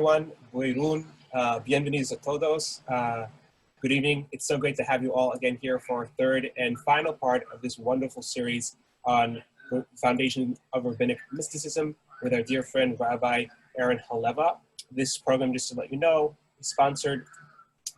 everyone. Buirun, bienvenidos a todos. Good evening. It's so great to have you all again here for our third and final part of this wonderful series on the foundation of Rabbinic Mysticism with our dear friend, Rabbi Aaron Haleva. This program, just to let you know, is sponsored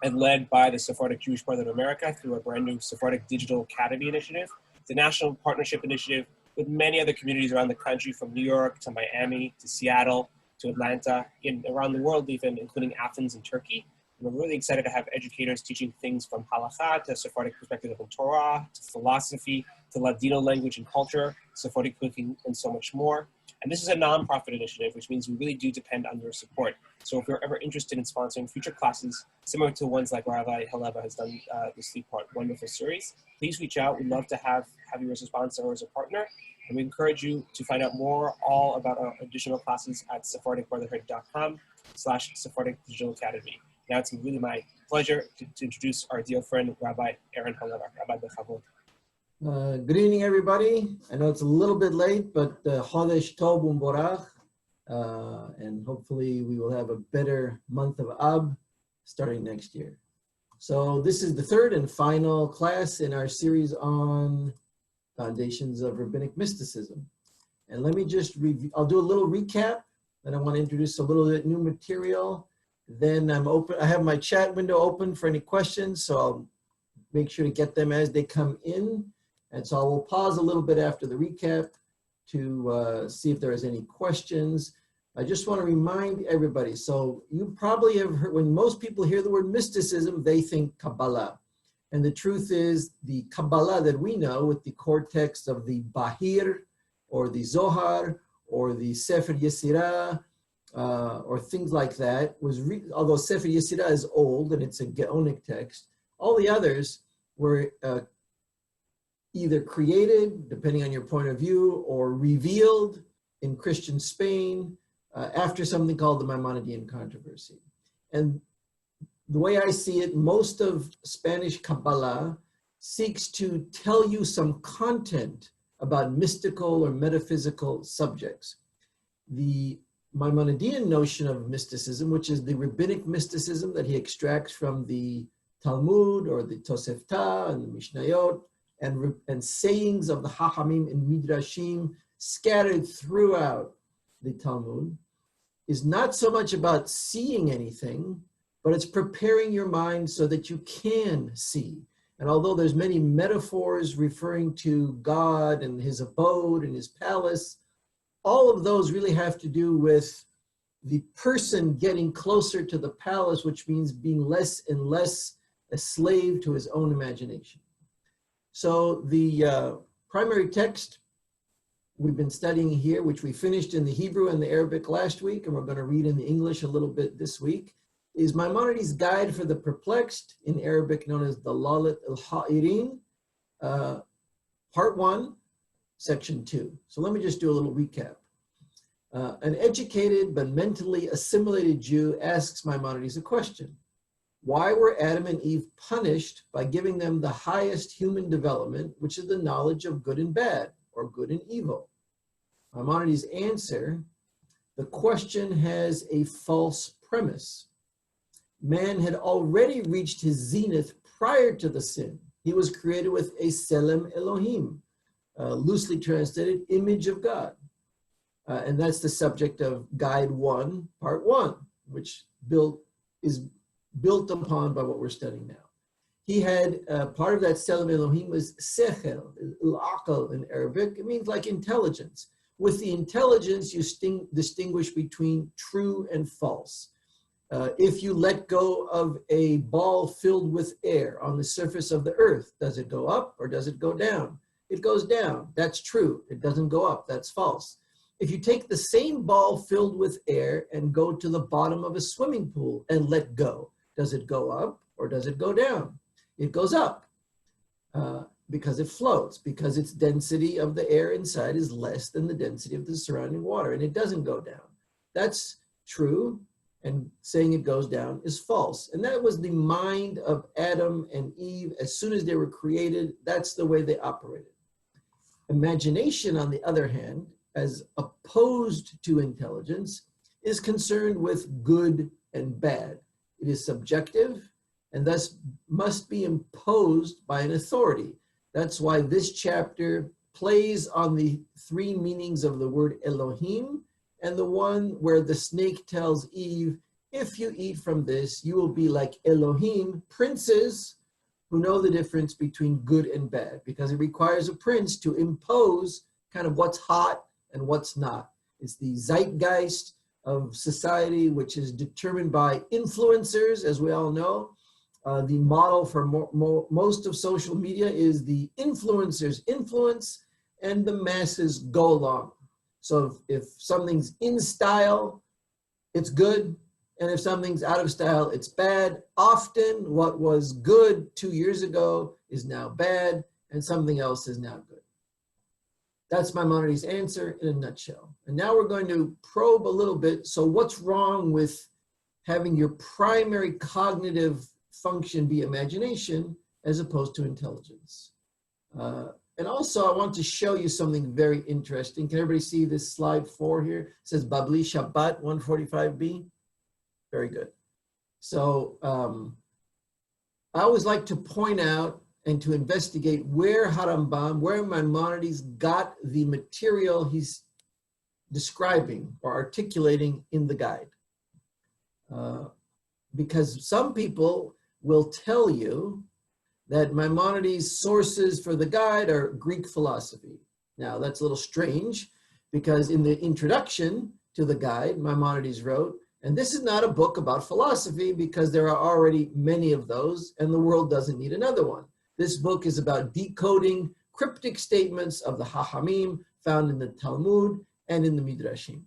and led by the Sephardic Jewish Brotherhood of America through a brand new Sephardic Digital Academy initiative. It's a national partnership initiative with many other communities around the country, from New York to Miami to Seattle to Atlanta, and around the world even, including Athens and Turkey. And we're really excited to have educators teaching things from halakha to Sephardic perspective of Torah, to philosophy, to Ladino language and culture, Sephardic cooking, and so much more. And this is a nonprofit initiative, which means we really do depend on your support. So if you're ever interested in sponsoring future classes, similar to ones like Rabbi Haleva has done this three-part wonderful series, please reach out. We'd love to have you as a sponsor or as a partner. And we encourage you to find out more all about our additional classes at sephardicbrotherhood.com/Sephardic Digital Academy. Now it's really my pleasure to introduce our dear friend, Rabbi Aaron Haleva. Rabbi Bechavod. Good evening, everybody. I know it's a little bit late, but Chodesh Tov U'Mborach, and hopefully we will have a better month of Ab starting next year. So this is the third and final class in our series on foundations of Rabbinic Mysticism. And let me just review, I'll do a little recap, then I want to introduce a little bit new material. Then I have my chat window open for any questions, so I'll make sure to get them as they come in. And so I will pause a little bit after the recap to see if there is any questions. I just want to remind everybody, so you probably have heard, when most people hear the word mysticism, they think Kabbalah. And the truth is, the Kabbalah that we know with the core text of the Bahir, or the Zohar, or the Sefer Yetzirah, or things like that, although Sefer Yetzirah is old and it's a Gaonic text, all the others were either created, depending on your point of view, or revealed in Christian Spain after something called the Maimonidean controversy. And the way I see it, most of Spanish Kabbalah seeks to tell you some content about mystical or metaphysical subjects. The Maimonidean notion of mysticism, which is the rabbinic mysticism that he extracts from the Talmud or the Tosefta and the Mishnayot, and sayings of the Hachamim and Midrashim scattered throughout the Talmud, is not so much about seeing anything, but it's preparing your mind so that you can see. And although there's many metaphors referring to God and his abode and his palace, all of those really have to do with the person getting closer to the palace, which means being less and less a slave to his own imagination. So the primary text we've been studying here, which we finished in the Hebrew and the Arabic last week, and we're going to read in the English a little bit this week, is Maimonides' Guide for the Perplexed, in Arabic known as the Lalit al-Ha'irin, Part 1, Section 2. So let me just do a little recap. An educated but mentally assimilated Jew asks Maimonides a question. Why were Adam and Eve punished by giving them the highest human development, which is the knowledge of good and bad, or good and evil? Maimonides' answer, the question has a false premise. Man had already reached his zenith prior to the sin. He was created with a Selem Elohim, loosely translated, image of God. And that's the subject of Guide 1, Part 1, which is built upon by what we're studying now. He had, part of that Selem Elohim was Sechel, Al-Aql in Arabic. It means like intelligence. With the intelligence, you distinguish between true and false. If you let go of a ball filled with air on the surface of the earth, does it go up or does it go down? It goes down. That's true. It doesn't go up. That's false. If you take the same ball filled with air and go to the bottom of a swimming pool and let go, does it go up or does it go down? It goes up because it floats, because its density of the air inside is less than the density of the surrounding water, and it doesn't go down. That's true, and saying it goes down is false. And that was the mind of Adam and Eve. As soon as they were created, that's the way they operated. Imagination, on the other hand, as opposed to intelligence, is concerned with good and bad. It is subjective and thus must be imposed by an authority. That's why this chapter plays on the three meanings of the word Elohim, and the one where the snake tells Eve, if you eat from this, you will be like Elohim, princes who know the difference between good and bad, because it requires a prince to impose kind of what's hot and what's not. It's the zeitgeist of society, which is determined by influencers, as we all know. The model for most of social media is the influencers influence and the masses go along. So if something's in style, it's good. And if something's out of style, it's bad. Often what was good 2 years ago is now bad, and something else is now good. That's Maimonides' answer in a nutshell. And now we're going to probe a little bit. So what's wrong with having your primary cognitive function be imagination as opposed to intelligence? And also I want to show you something very interesting. Can everybody see this slide 4 here? It says Babli Shabbat 145b. Very good. So I always like to point out and to investigate where Harambam, where Maimonides got the material he's describing or articulating in the guide. Because some people will tell you that Maimonides' sources for the guide are Greek philosophy. Now that's a little strange, because in the introduction to the guide, Maimonides wrote, and this is not a book about philosophy because there are already many of those and the world doesn't need another one. This book is about decoding cryptic statements of the Hachamim found in the Talmud and in the Midrashim.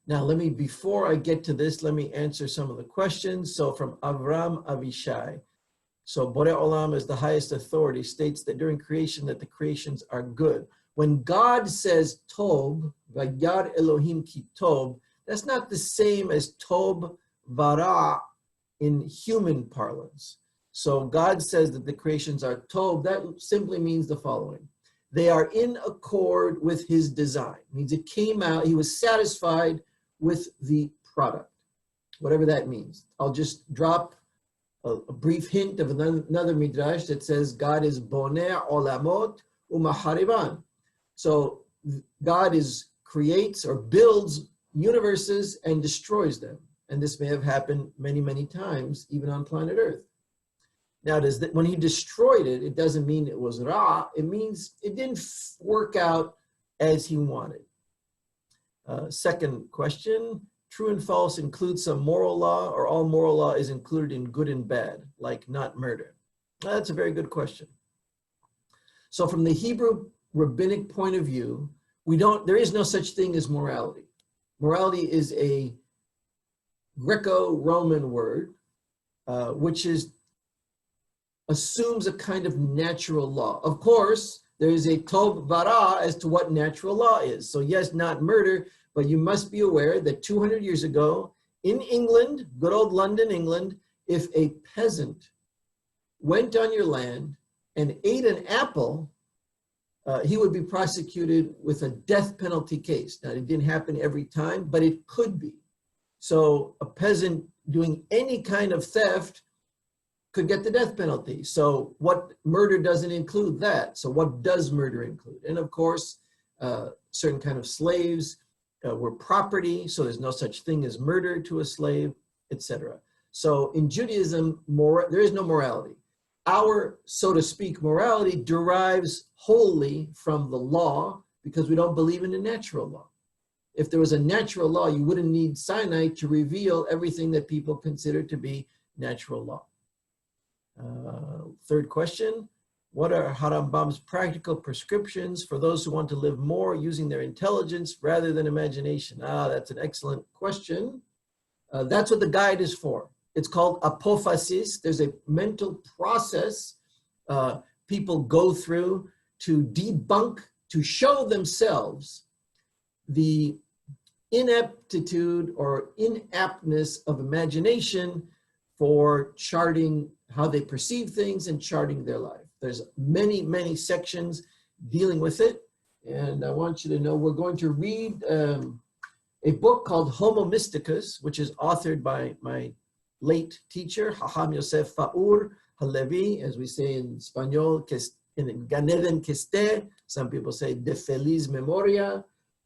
Now before I get to this, let me answer some of the questions. So from Avram Avishai. So Borei Olam, as the highest authority, states that during creation that the creations are good. When God says Tob, Vayar Elohim ki Tob, that's not the same as Tob Vara in human parlance. So God says that the creations are Tob. That simply means the following. They are in accord with his design. It means it came out, he was satisfied with the product, whatever that means. I'll just drop a brief hint of another midrash that says God is Boneh Olamot Umahariban. So God creates or builds universes and destroys them. And this may have happened many, many times, even on planet Earth. Now, when he destroyed it, it doesn't mean it was Ra. It means it didn't work out as he wanted. Second question, true and false includes some moral law, or all moral law is included in good and bad, like not murder? That's a very good question. So from the Hebrew rabbinic point of view, there is no such thing as morality. Morality is a Greco-Roman word, which assumes a kind of natural law. Of course, there is a Tov Vara as to what natural law is. So yes, not murder, but you must be aware that 200 years ago in England, good old London, England, if a peasant went on your land and ate an apple, he would be prosecuted with a death penalty case. Now, it didn't happen every time, but it could be. So a peasant doing any kind of theft could get the death penalty. So what murder doesn't include that? So what does murder include? And of course, certain kind of slaves were property, so there's no such thing as murder to a slave, etc. So in Judaism, there is no morality. Our, so to speak, morality derives wholly from the law because we don't believe in a natural law. If there was a natural law, you wouldn't need Sinai to reveal everything that people consider to be natural law. Third question, what are Harambam's practical prescriptions for those who want to live more using their intelligence rather than imagination? That's an excellent question. That's what the guide is for. It's called apophasis. There's a mental process people go through to debunk, to show themselves the ineptitude or inaptness of imagination for charting how they perceive things and charting their life. There's many, many sections dealing with it. And I want you to know we're going to read a book called Homo Mysticus, which is authored by my late teacher, Hakham Jose Faur, Haleva, as we say in Spanish, in Gan Eden Keste. Some people say de Feliz Memoria.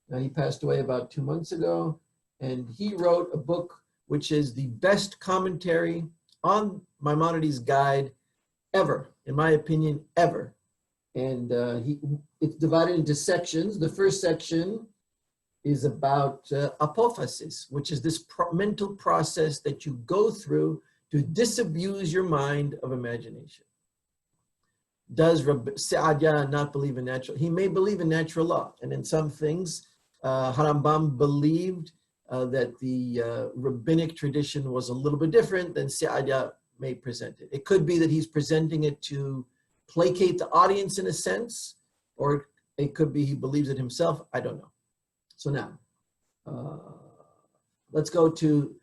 Now, he passed away about 2 months ago, and he wrote a book which is the best commentary on Maimonides' guide ever, in my opinion, ever. And it's divided into sections. The first section is about apophasis, which is this mental process that you go through to disabuse your mind of imagination. Does Rabbi Saadia not believe in natural? He may believe in natural law, and in some things, Harambam believed that the rabbinic tradition was a little bit different than Saadia may present it. It could be that he's presenting it to placate the audience in a sense, or it could be he believes it himself. I don't know. So now, let's go to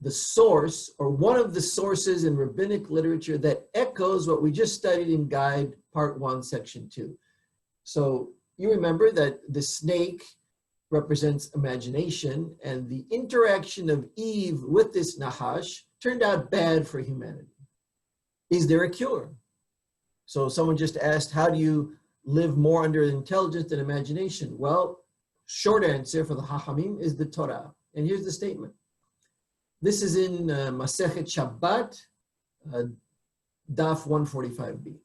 the source, or one of the sources in rabbinic literature that echoes what we just studied in Guide Part 1, Section 2. So you remember that the snake represents imagination, and the interaction of Eve with this Nahash turned out bad for humanity. Is there a cure? So someone just asked, how do you live more under intelligence than imagination? Well, short answer for the Hachamim is the Torah. And here's the statement. This is in Masechet Shabbat, Daf 145b.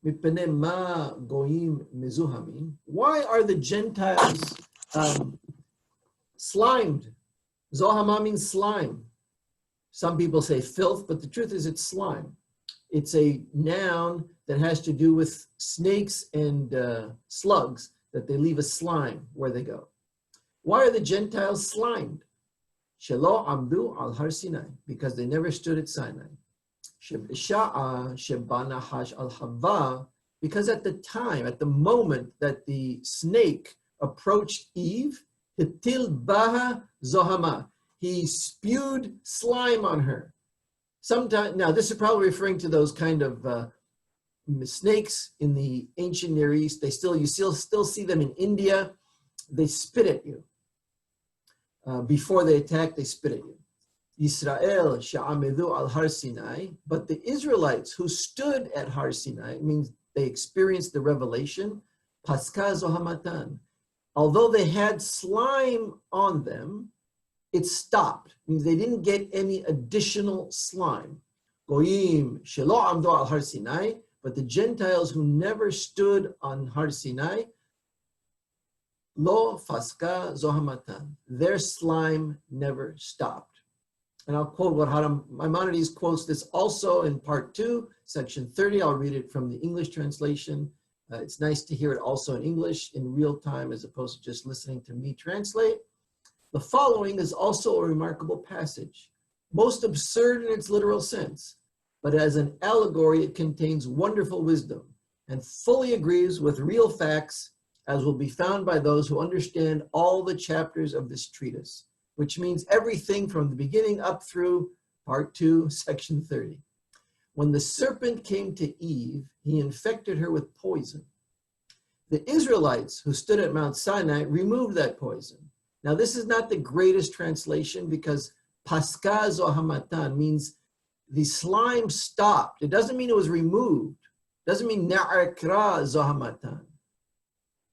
Mipnei ma goyim mezuhamin. Why are the Gentiles slimed? Zohama means slime. Some people say filth, but the truth is it's slime. It's a noun that has to do with snakes and slugs, that they leave a slime where they go. Why are the Gentiles slimed? Shelo amdu al har Sinai, because they never stood at Sinai. Sha'a shebana hash al hava, because at the time, at the moment that the snake approached Eve, hitil baha zohama, he spewed slime on her. Sometime, now this is probably referring to those kind of snakes in the ancient Near East. You still see them in India. They spit at you. Before they attack, they spit at you. Yisrael sha'amedu al Har Sinai, but the Israelites who stood at Har Sinai, means they experienced the revelation, paska zohamatan. Although they had slime on them, it stopped. It means they didn't get any additional slime. Goyim shelo amdu al Har Sinai, but the Gentiles who never stood on Har Sinai, lo faska zohamatan, their slime never stopped. And I'll quote what Maimonides quotes this also in part 2, section 30. I'll read it from the English translation. It's nice to hear it also in English in real time as opposed to just listening to me translate. The following is also a remarkable passage, most absurd in its literal sense, but as an allegory it contains wonderful wisdom and fully agrees with real facts, as will be found by those who understand all the chapters of this treatise, which means everything from the beginning up through part 2, section 30. When the serpent came to Eve, he infected her with poison. The Israelites who stood at Mount Sinai removed that poison. Now, this is not the greatest translation because paska zohamatan means the slime stopped. It doesn't mean it was removed. It doesn't mean na'akra zohamatan,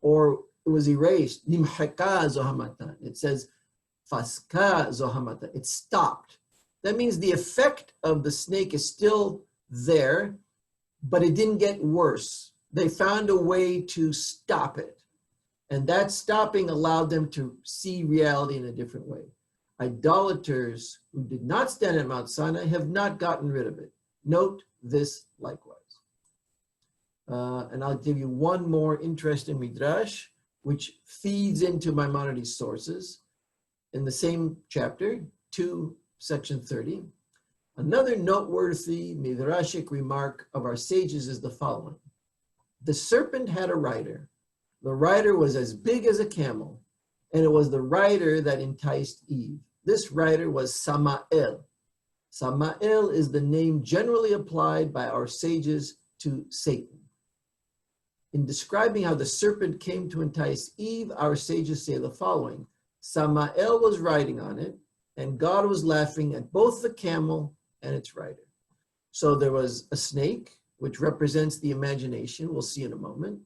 or it was erased. Nimhaka zohamatan. It says faska zohamatan. It stopped. That means the effect of the snake is still there, but it didn't get worse. They found a way to stop it. And that stopping allowed them to see reality in a different way. Idolaters who did not stand at Mount Sinai have not gotten rid of it. Note this likewise. And I'll give you one more interesting midrash, which feeds into Maimonides' sources. In the same chapter, 2, section 30, another noteworthy midrashic remark of our sages is the following. The serpent had a rider. The rider was as big as a camel, and it was the rider that enticed Eve. This rider was Samael. Samael is the name generally applied by our sages to Satan. In describing how the serpent came to entice Eve, our sages say the following. Samael was riding on it, and God was laughing at both the camel and its rider. So there was a snake, which represents the imagination. We'll see in a moment.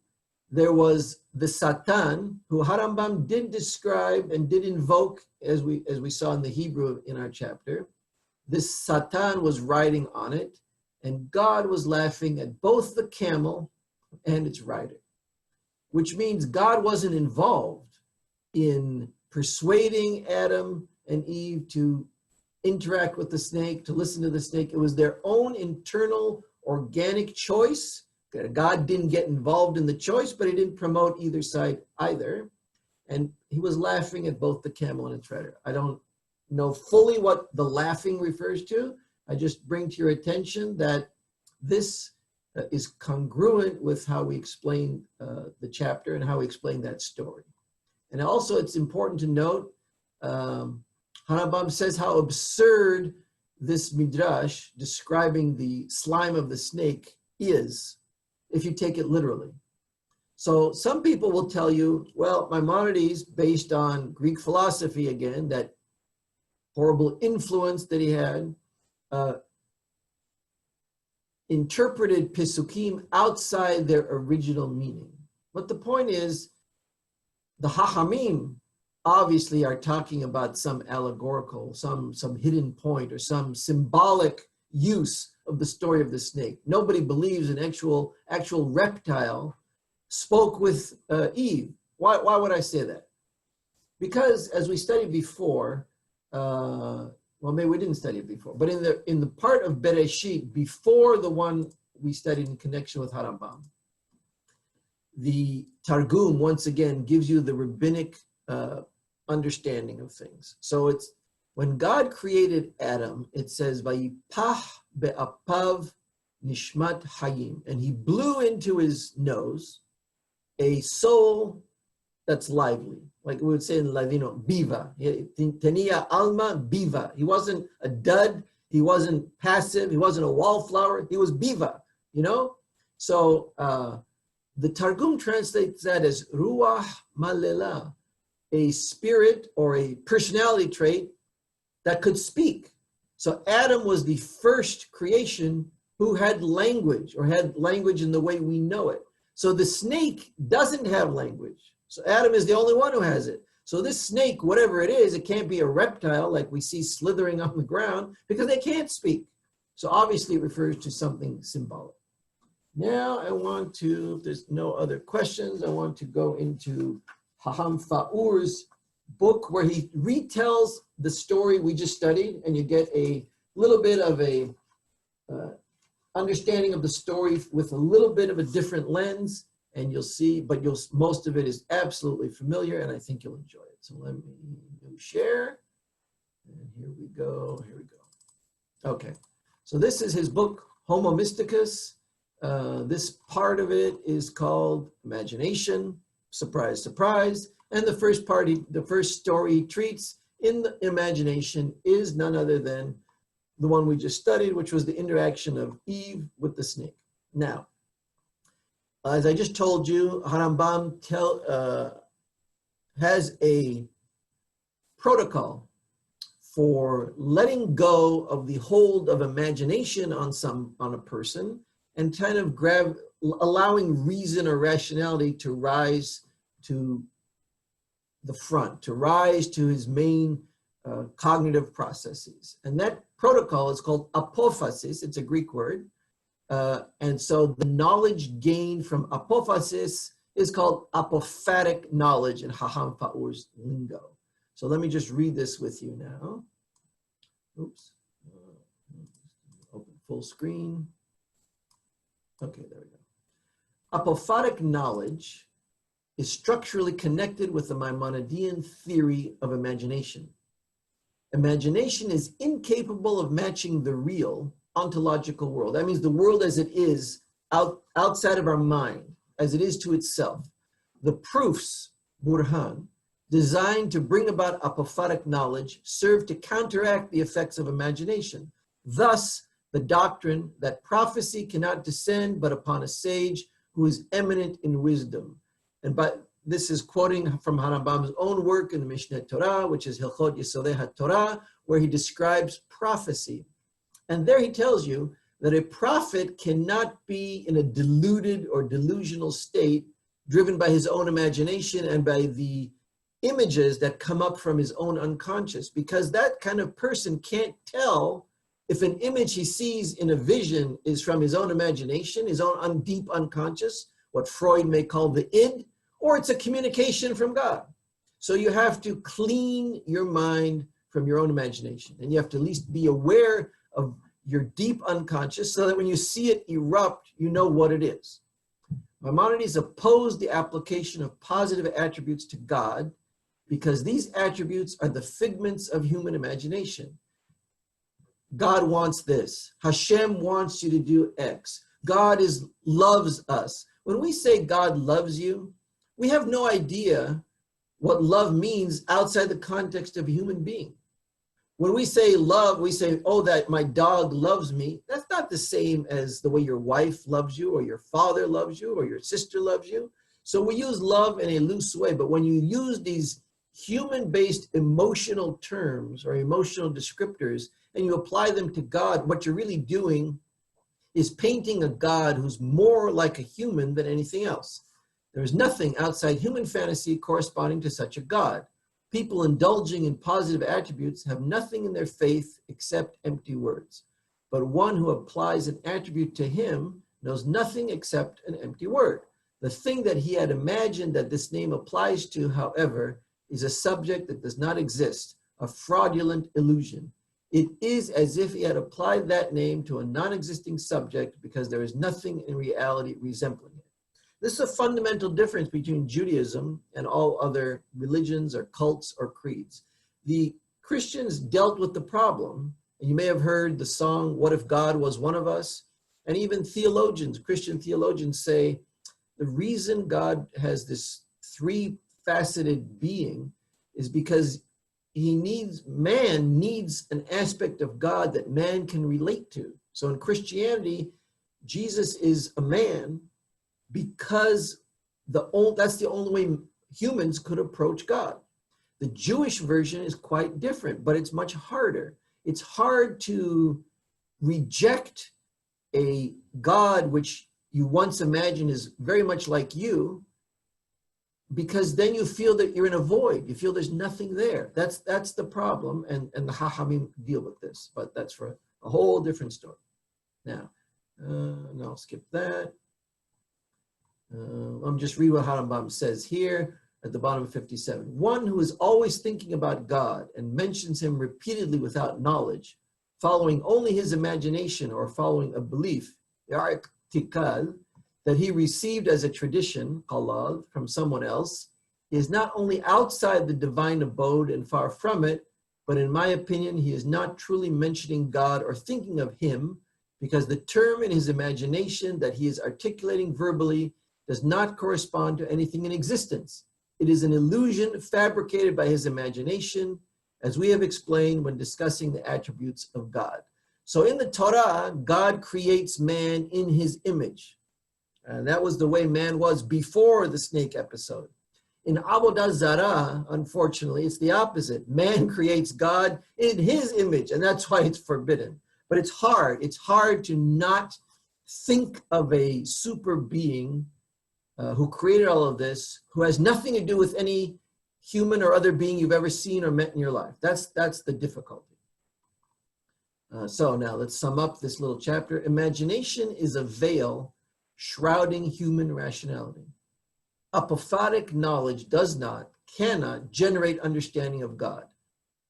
There was the Satan, who Harambam did describe and did invoke, as we saw in the Hebrew in our chapter. This Satan was riding on it, and God was laughing at both the camel and its rider, which means God wasn't involved in persuading Adam and Eve to interact with the snake, to listen to the snake. It was their own internal organic choice. God didn't get involved in the choice, but he didn't promote either side either. And he was laughing at both the camel and its rider. I don't know fully what the laughing refers to. I just bring to your attention that this is congruent with how we explain the chapter and how we explain that story. And also it's important to note, Harambam says how absurd this midrash describing the slime of the snake is, if you take it literally. So some people will tell you, well, Maimonides, based on Greek philosophy again, that horrible influence that he had, interpreted Pesukim outside their original meaning. But the point is, the Hachamim obviously are talking about some allegorical, some hidden point or some symbolic use of the story of the snake. Nobody believes an actual reptile spoke with Eve. Why would I say that? Because as we studied before, well, maybe we didn't study it before, but in the part of Bereshit before the one we studied in connection with Harambam, the Targum once again gives you the rabbinic understanding of things. So it's when God created Adam, it says Vayipach be'apav nishmat hayim, and he blew into his nose a soul that's lively, like we would say in Ladino, biva. Tenia alma biva. He wasn't a dud. He wasn't passive. He wasn't a wallflower. He was biva. You know. So the Targum translates that as ruach malela, a spirit or a personality trait that could speak. So Adam was the first creation who had language, or had language in the way we know it. So the snake doesn't have language. So Adam is the only one who has it. So this snake, whatever it is, it can't be a reptile like we see slithering on the ground because they can't speak. So obviously it refers to something symbolic. Now I want to, if there's no other questions, I want to go into Hakham Faur's book where he retells the story we just studied, and you get a little bit of a understanding of the story with a little bit of a different lens, and you'll see, but most of it is absolutely familiar, and I think you'll enjoy it. So let me share, and here we go. Okay, so this is his book, Homo Mysticus. This part of it is called Imagination. Surprise, surprise. And the first part, the first story he treats in the imagination is none other than the one we just studied, which was the interaction of Eve with the snake. Now, as I just told you, Harambam has a protocol for letting go of the hold of imagination on a person and kind of allowing reason or rationality to rise to the front, to rise to his main cognitive processes. And that protocol is called apophasis. It's a Greek word. And so the knowledge gained from apophasis is called apophatic knowledge in Hakham Faur's lingo. So let me just read this with you now. Oops. Open full screen. Okay, there we go. Apophatic knowledge is structurally connected with the Maimonidean theory of imagination. Imagination is incapable of matching the real ontological world. That means the world as it is outside of our mind, as it is to itself. The proofs, burhan, designed to bring about apophatic knowledge serve to counteract the effects of imagination. Thus, the doctrine that prophecy cannot descend but upon a sage who is eminent in wisdom. And this is quoting from Harambam's own work in the Mishneh Torah, which is Hilchot Yesodei HaTorah, where he describes prophecy. And there he tells you that a prophet cannot be in a deluded or delusional state, driven by his own imagination and by the images that come up from his own unconscious, because that kind of person can't tell if an image he sees in a vision is from his own imagination, his own deep unconscious, what Freud may call the id, or it's a communication from God. So you have to clean your mind from your own imagination, and you have to at least be aware of your deep unconscious so that when you see it erupt, you know what it is. Maimonides opposed the application of positive attributes to God because these attributes are the figments of human imagination. God wants this. Hashem wants you to do X. God loves us. When we say God loves you, we have no idea what love means outside the context of a human being. When we say love, we say, oh, that my dog loves me. That's not the same as the way your wife loves you or your father loves you or your sister loves you. So we use love in a loose way, but when you use these human-based emotional terms or emotional descriptors and you apply them to God, what you're really doing is painting a God who's more like a human than anything else. There is nothing outside human fantasy corresponding to such a God. People indulging in positive attributes have nothing in their faith except empty words. But one who applies an attribute to him knows nothing except an empty word. The thing that he had imagined that this name applies to, however, is a subject that does not exist, a fraudulent illusion. It is as if he had applied that name to a non-existing subject because there is nothing in reality resembling it. This is a fundamental difference between Judaism and all other religions or cults or creeds. The Christians dealt with the problem, and you may have heard the song, "What If God Was One of Us?" And even theologians, Christian theologians say, the reason God has this three-faceted being is because man needs an aspect of God that man can relate to. So in Christianity, Jesus is a man because that's the only way humans could approach God. The Jewish version is quite different, but it's much harder. It's hard to reject a God which you once imagined is very much like you, because then you feel that you're in a void. You feel there's nothing there. That's the problem, and the Hachamim deal with this, but that's for a whole different story. Now I'll skip that. I'm just reading what Harambam says here at the bottom of 57. One who is always thinking about God and mentions him repeatedly without knowledge, following only his imagination or following a belief, that he received as a tradition, halal, from someone else, is not only outside the divine abode and far from it, but in my opinion, he is not truly mentioning God or thinking of him, because the term in his imagination that he is articulating verbally does not correspond to anything in existence. It is an illusion fabricated by his imagination, as we have explained when discussing the attributes of God. So in the Torah, God creates man in his image. And that was the way man was before the snake episode. In Avodah Zarah, unfortunately, it's the opposite. Man creates God in his image, and that's why it's forbidden. But it's hard. It's hard to not think of a super being who created all of this, who has nothing to do with any human or other being you've ever seen or met in your life. That's the difficulty. So now let's sum up this little chapter. Imagination is a veil shrouding human rationality. Apophatic knowledge cannot generate understanding of God.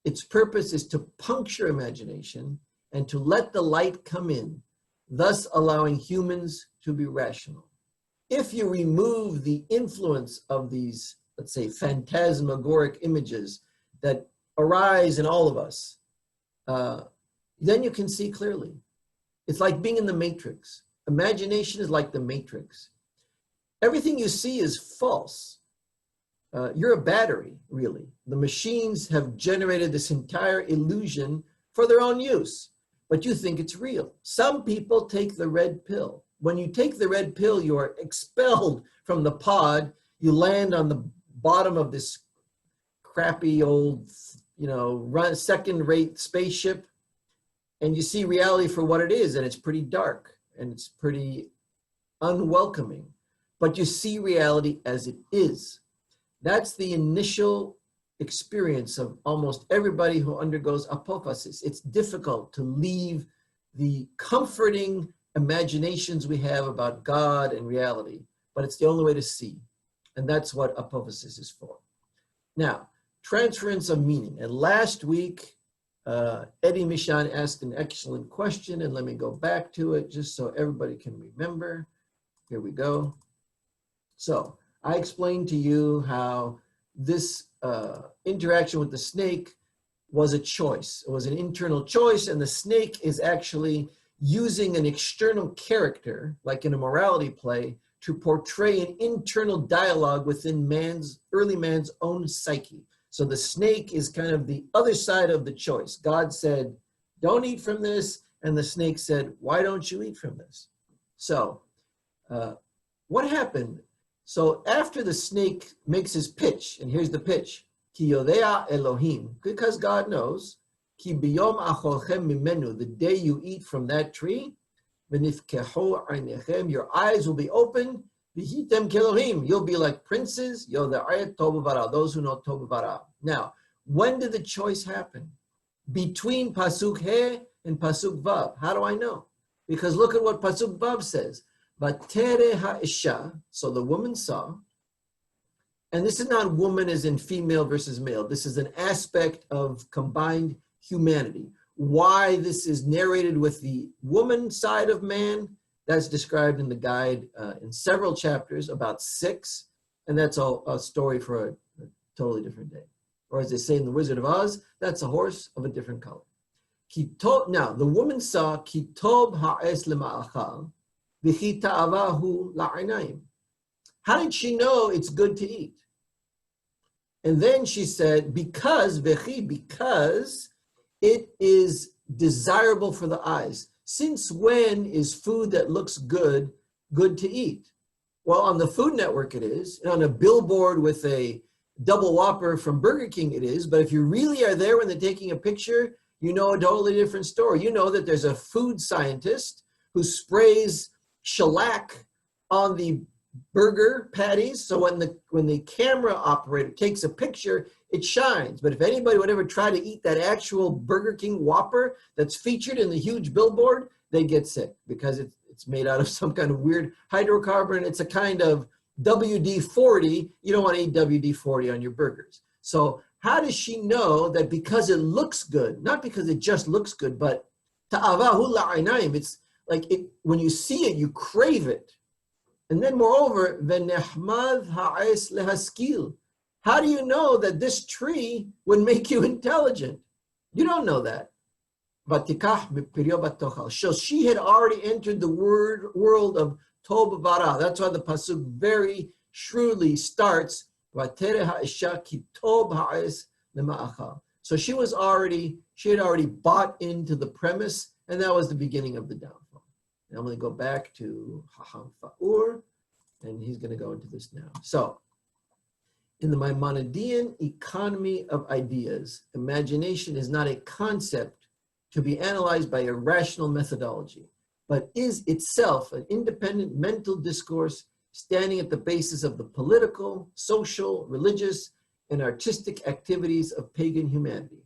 Its purpose is to puncture imagination and to let the light come in, thus allowing humans to be rational. If you remove the influence of these, let's say, phantasmagoric images that arise in all of us, then you can see clearly. It's like being in the Matrix. Imagination is like the Matrix. Everything you see is false. You're a battery, really. The machines have generated this entire illusion for their own use, but you think it's real. Some people take the red pill. When you take the red pill, you are expelled from the pod. you land on the bottom of this crappy old, second-rate spaceship, and you see reality for what it is, and it's pretty dark, and it's pretty unwelcoming, but you see reality as it is. That's the initial experience of almost everybody who undergoes apophasis. It's difficult to leave the comforting imaginations we have about God and reality, but it's the only way to see. And that's what apophasis is for. Now, transference of meaning. And last week, Eddie Mishan asked an excellent question, and let me go back to it just so everybody can remember. Here we go. So I explained to you how this interaction with the snake was a choice. It was an internal choice, and the snake is actually using an external character, like in a morality play, to portray an internal dialogue within early man's own psyche. So the snake is kind of the other side of the choice. God said, don't eat from this, and the snake said, why don't you eat from this? So what happened? So after the snake makes his pitch, and here's the pitch, Ki yodea Elohim, because God knows, Ki biyom acholchem mimenu, the day you eat from that tree, v'nifkehu einechem, your eyes will be open, v'hitem kelohim, you'll be like princes, yoda'ayet tov v'ara, those who know tov v'ara. Now, when did the choice happen? Between pasuk he and pasuk vav. How do I know? Because look at what pasuk vav says. Vatere ha'isha, so the woman saw, and this is not woman as in female versus male. This is an aspect of combined humanity. Why this is narrated with the woman side of man, that's described in the guide in several chapters, about 6, and that's a story for a totally different day. Or as they say in The Wizard of Oz, that's a horse of a different color. Now, the woman saw, Kitob ha'es lema'achal, v'chi ta'avahu la'inayim. How did she know it's good to eat? And then she said, because it is desirable for the eyes. Since when is food that looks good to eat? Well, on the Food Network it is, and on a billboard with a double Whopper from Burger King it is, but if you really are there when they're taking a picture, you know a totally different story. You know that there's a food scientist who sprays shellac on the burger patties, so when the camera operator takes a picture, it shines. But if anybody would ever try to eat that actual Burger King Whopper that's featured in the huge billboard, they get sick because it's made out of some kind of weird hydrocarbon. It's a kind of WD-40. You don't want to eat WD-40 on your burgers. So how does she know that because it looks good, not because it just looks good, but ta'avahu la'inayim, it's like when you see it, you crave it. And then moreover, v'nehmad ha'es lehaskil. How do you know that this tree would make you intelligent? You don't know that. So she had already entered the world of Tov Vara. That's why the pasuk very shrewdly starts. So she had already bought into the premise, and that was the beginning of the downfall. And I'm going to go back to Hakham Faur, and he's going to go into this now. So, in the Maimonidean economy of ideas, imagination is not a concept to be analyzed by a rational methodology, but is itself an independent mental discourse standing at the basis of the political, social, religious, and artistic activities of pagan humanity.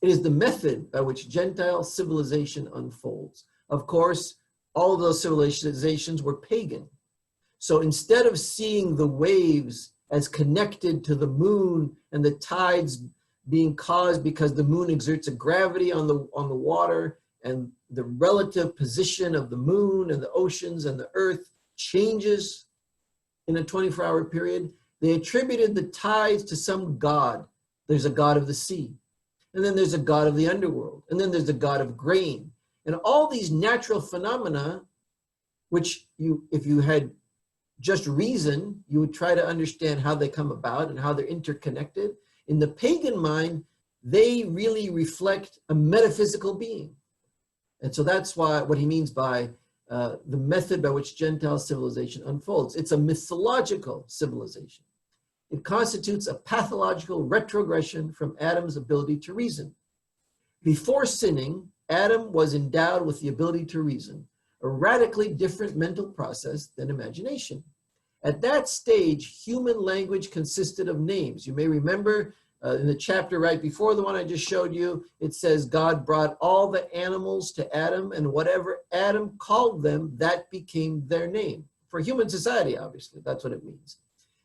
It is the method by which Gentile civilization unfolds. Of course, all of those civilizations were pagan. So instead of seeing the waves as connected to the moon and the tides being caused because the moon exerts a gravity on the water, and the relative position of the moon and the oceans and the earth changes in a 24-hour period, they attributed the tides to some god. There's a god of the sea, and then there's a god of the underworld, and then there's a god of grain. And all these natural phenomena, which if you had just reason, you would try to understand how they come about and how they're interconnected. In the pagan mind, they really reflect a metaphysical being. And so that's what he means by the method by which Gentile civilization unfolds. It's a mythological civilization. It constitutes a pathological retrogression from Adam's ability to reason. Before sinning, Adam was endowed with the ability to reason, a radically different mental process than imagination. At that stage, human language consisted of names. You may remember in the chapter right before the one I just showed you, it says God brought all the animals to Adam, and whatever Adam called them, that became their name. For human society, obviously, that's what it means.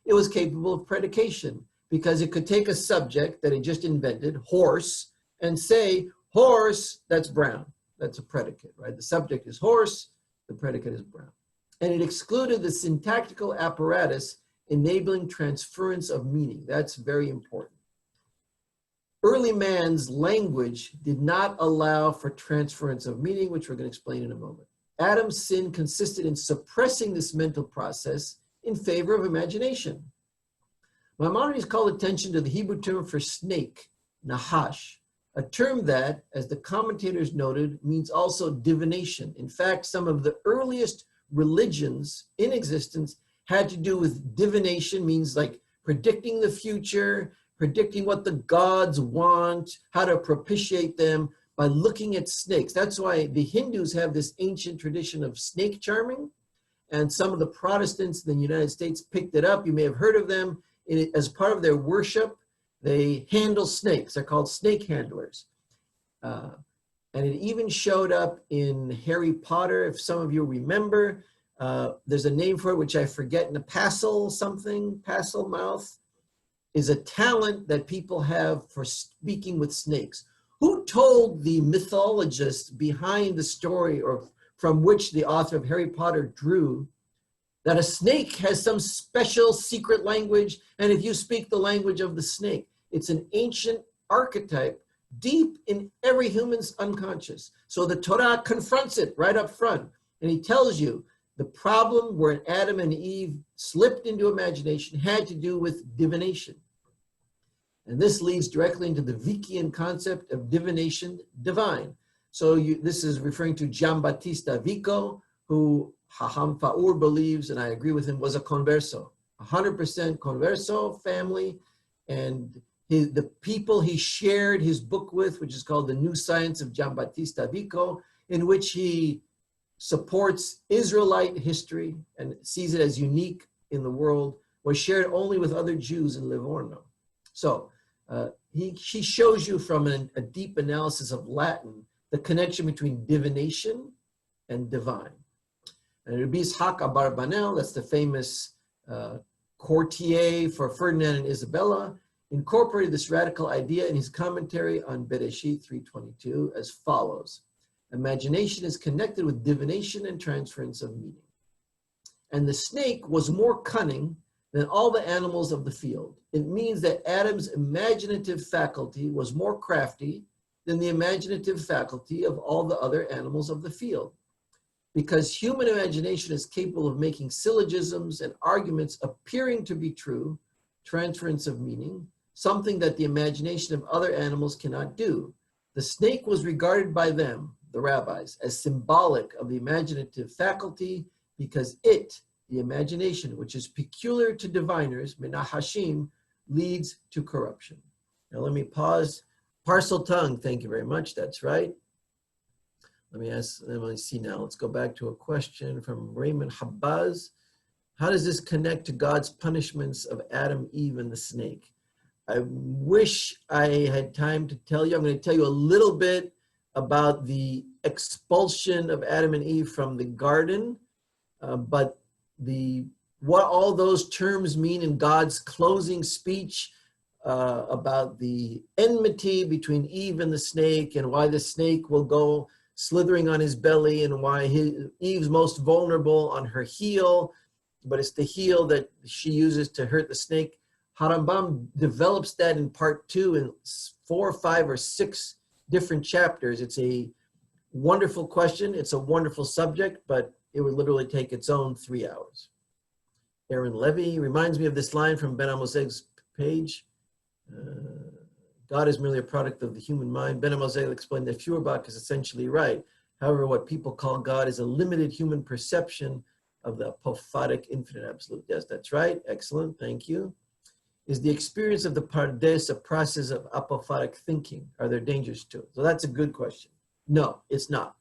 It was capable of predication because it could take a subject that it just invented, horse, and say, horse, that's brown. That's a predicate, right? The subject is horse, the predicate is brown. And it excluded the syntactical apparatus enabling transference of meaning. That's very important. Early man's language did not allow for transference of meaning, which we're going to explain in a moment. Adam's sin consisted in suppressing this mental process in favor of imagination. Maimonides called attention to the Hebrew term for snake, nahash, a term that, as the commentators noted, means also divination. In fact, some of the earliest religions in existence had to do with divination, means like predicting the future, predicting what the gods want, how to propitiate them by looking at snakes. That's why the Hindus have this ancient tradition of snake charming, and some of the Protestants in the United States picked it up. You may have heard of them. As part of their worship, they handle snakes. They're called snake handlers. And it even showed up in Harry Potter, if some of you remember. There's a name for it, which I forget, Napassel something, Passel mouth, is a talent that people have for speaking with snakes. Who told the mythologists behind the story, or from which the author of Harry Potter drew, that a snake has some special secret language, and if you speak the language of the snake? It's an ancient archetype deep in every human's unconscious. So the Torah confronts it right up front, and he tells you the problem where Adam and Eve slipped into imagination had to do with divination. And this leads directly into the Vickian concept of divination divine. So this is referring to Giambattista Vico, who Hakham Professor believes, and I agree with him, was a converso, 100% converso family. And the people he shared his book with, which is called The New Science of Giambattista Vico, in which he supports Israelite history and sees it as unique in the world, was shared only with other Jews in Livorno. So he shows you from a deep analysis of Latin the connection between divination and divine. And Rabbi Ishaq Abarbanel, that's the famous courtier for Ferdinand and Isabella, incorporated this radical idea in his commentary on Bereshit 3:22 as follows: imagination is connected with divination and transference of meaning. And the snake was more cunning than all the animals of the field. It means that Adam's imaginative faculty was more crafty than the imaginative faculty of all the other animals of the field. Because human imagination is capable of making syllogisms and arguments appearing to be true, transference of meaning, something that the imagination of other animals cannot do. The snake was regarded by them, the rabbis, as symbolic of the imaginative faculty because it, the imagination, which is peculiar to diviners, menahashim, leads to corruption. Now let me pause. Parcel tongue, thank you very much, that's right. Let me see now. Let's go back to a question from Raymond Habaz. How does this connect to God's punishments of Adam, Eve, and the snake? I wish I had time to tell you. I'm going to tell you a little bit about the expulsion of Adam and Eve from the garden, but what all those terms mean in God's closing speech about the enmity between Eve and the snake, and why the snake will go slithering on his belly, and why Eve's most vulnerable on her heel, but it's the heel that she uses to hurt the snake. Harambam develops that in part 2 in 4, 5, or 6 different chapters. It's a wonderful question. It's a wonderful subject, but it would literally take its own 3 hours. Aaron Levy reminds me of this line from Ben Amoseg's page. God is merely a product of the human mind. Ben Amoseg explained that Feuerbach is essentially right. However, what people call God is a limited human perception of the apophatic infinite absolute. Yes, that's right. Excellent. Thank you. Is the experience of the Pardes a process of apophatic thinking? Are there dangers to it? So that's a good question. No, it's not.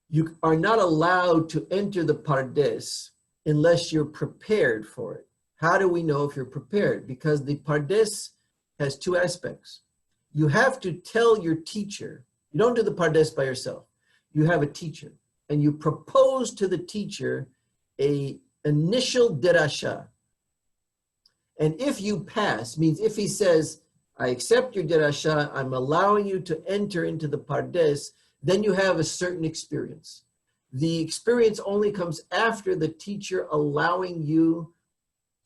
You are not allowed to enter the Pardes unless you're prepared for it. How do we know if you're prepared? Because the Pardes has two aspects. You have to tell your teacher, you don't do the Pardes by yourself. You have a teacher, and you propose to the teacher a initial derasha. And if you pass, means if he says, I accept your derasha, I'm allowing you to enter into the Pardes, then you have a certain experience. The experience only comes after the teacher allowing you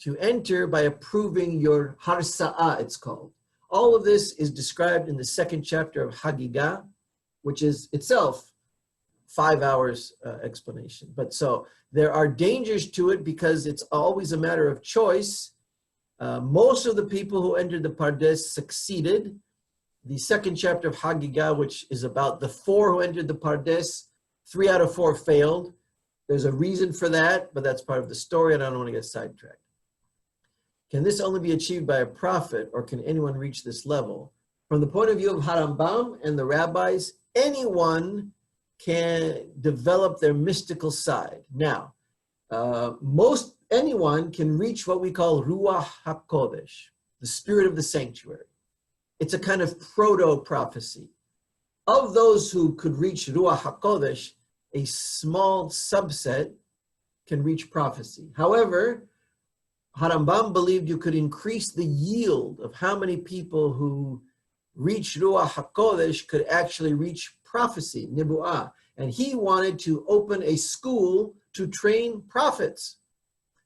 to enter by approving your harsa'ah, it's called. All of this is described in the second chapter of Hagigah, which is itself 5 hours explanation. But so there are dangers to it because it's always a matter of choice. Most of the people who entered the Pardes succeeded. The second chapter of Hagigah, which is about the 4 who entered the Pardes, 3 out of 4 failed. There's a reason for that, but that's part of the story, and I don't want to get sidetracked. Can this only be achieved by a prophet, or can anyone reach this level? From the point of view of Harambam and the rabbis, anyone can develop their mystical side. Now, anyone can reach what we call Ruach HaKodesh, the spirit of the sanctuary. It's a kind of proto-prophecy. Of those who could reach Ruach HaKodesh, a small subset can reach prophecy. However, Harambam believed you could increase the yield of how many people who reach Ruach HaKodesh could actually reach prophecy, Nibu'ah. And he wanted to open a school to train prophets.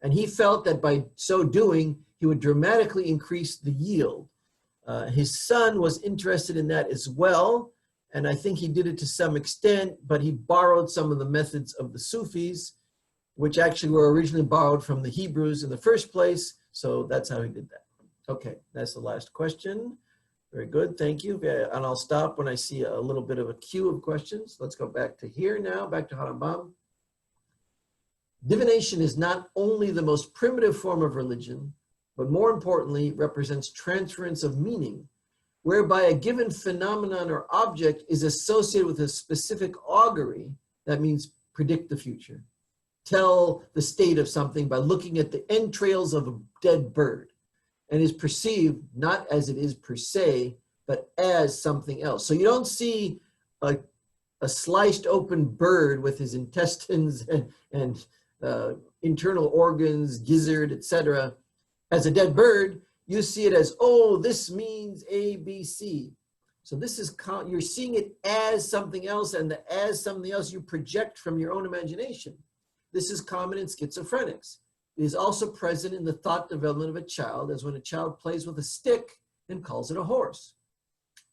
And he felt that by so doing, he would dramatically increase the yield. His son was interested in that as well. And I think he did it to some extent, but he borrowed some of the methods of the Sufis, which actually were originally borrowed from the Hebrews in the first place. So that's how he did that. Okay, that's the last question. Very good, thank you. And I'll stop when I see a little bit of a queue of questions. Let's go back to here now, back to Harambam. Divination is not only the most primitive form of religion, but more importantly, represents transference of meaning, whereby a given phenomenon or object is associated with a specific augury, that means predict the future. Tell the state of something by looking at the entrails of a dead bird, and is perceived not as it is per se, but as something else. So you don't see a sliced open bird with his intestines and internal organs, gizzard, etc., as a dead bird. You see it as, oh, this means A, B, C. So this is, you're seeing it as something else, and the as something else you project from your own imagination. This is common in schizophrenics. It is also present in the thought development of a child, as when a child plays with a stick and calls it a horse,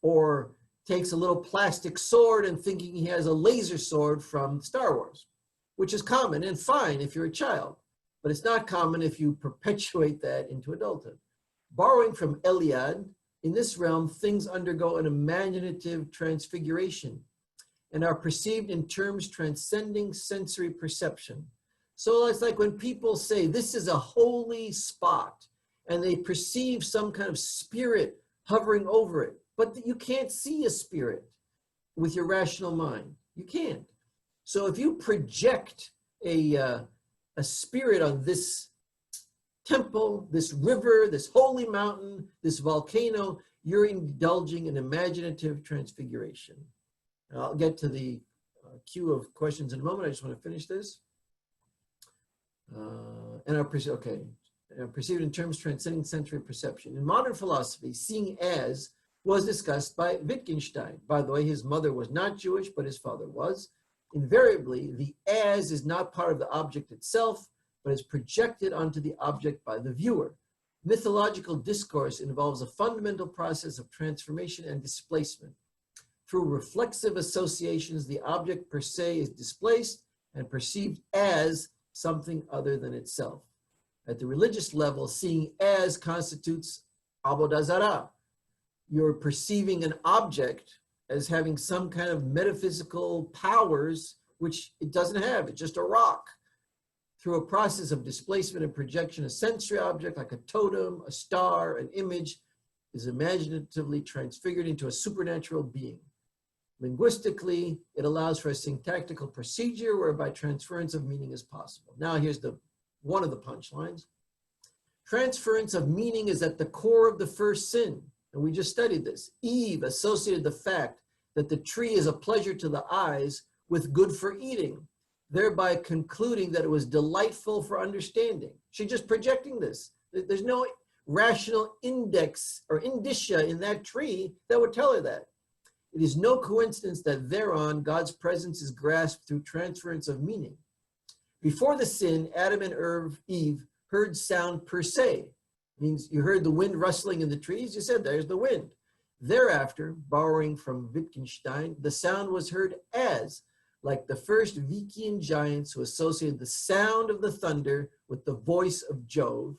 or takes a little plastic sword and thinking he has a laser sword from Star Wars, which is common and fine if you're a child, but it's not common if you perpetuate that into adulthood. Borrowing from Eliade, in this realm, things undergo an imaginative transfiguration and are perceived in terms transcending sensory perception. So it's like when people say, this is a holy spot, and they perceive some kind of spirit hovering over it, but you can't see a spirit with your rational mind. You can't. So if you project a spirit on this temple, this river, this holy mountain, this volcano, you're indulging in imaginative transfiguration. And I'll get to the queue of questions in a moment. I just want to finish this. Perceived in terms transcending sensory perception. In modern philosophy, seeing as was discussed by Wittgenstein. By the way, his mother was not Jewish, but his father was. Invariably, the as is not part of the object itself, but is projected onto the object by the viewer. Mythological discourse involves a fundamental process of transformation and displacement. Through reflexive associations, the object per se is displaced and perceived as something other than itself. At the religious level, seeing as constitutes avodah zarah. You're perceiving an object as having some kind of metaphysical powers, which it doesn't have. It's just a rock. Through a process of displacement and projection, a sensory object like a totem, a star, an image is imaginatively transfigured into a supernatural being. Linguistically, it allows for a syntactical procedure whereby transference of meaning is possible. Now here's one of the punchlines. Transference of meaning is at the core of the first sin. And we just studied this. Eve associated the fact that the tree is a pleasure to the eyes with good for eating, thereby concluding that it was delightful for understanding. She's just projecting this. There's no rational index or indicia in that tree that would tell her that. It is no coincidence that thereon God's presence is grasped through transference of meaning. Before the sin, Adam and Eve heard sound per se. Means you heard the wind rustling in the trees, you said there's the wind. Thereafter, borrowing from Wittgenstein, the sound was heard as, like the first Viking giants who associated the sound of the thunder with the voice of Jove.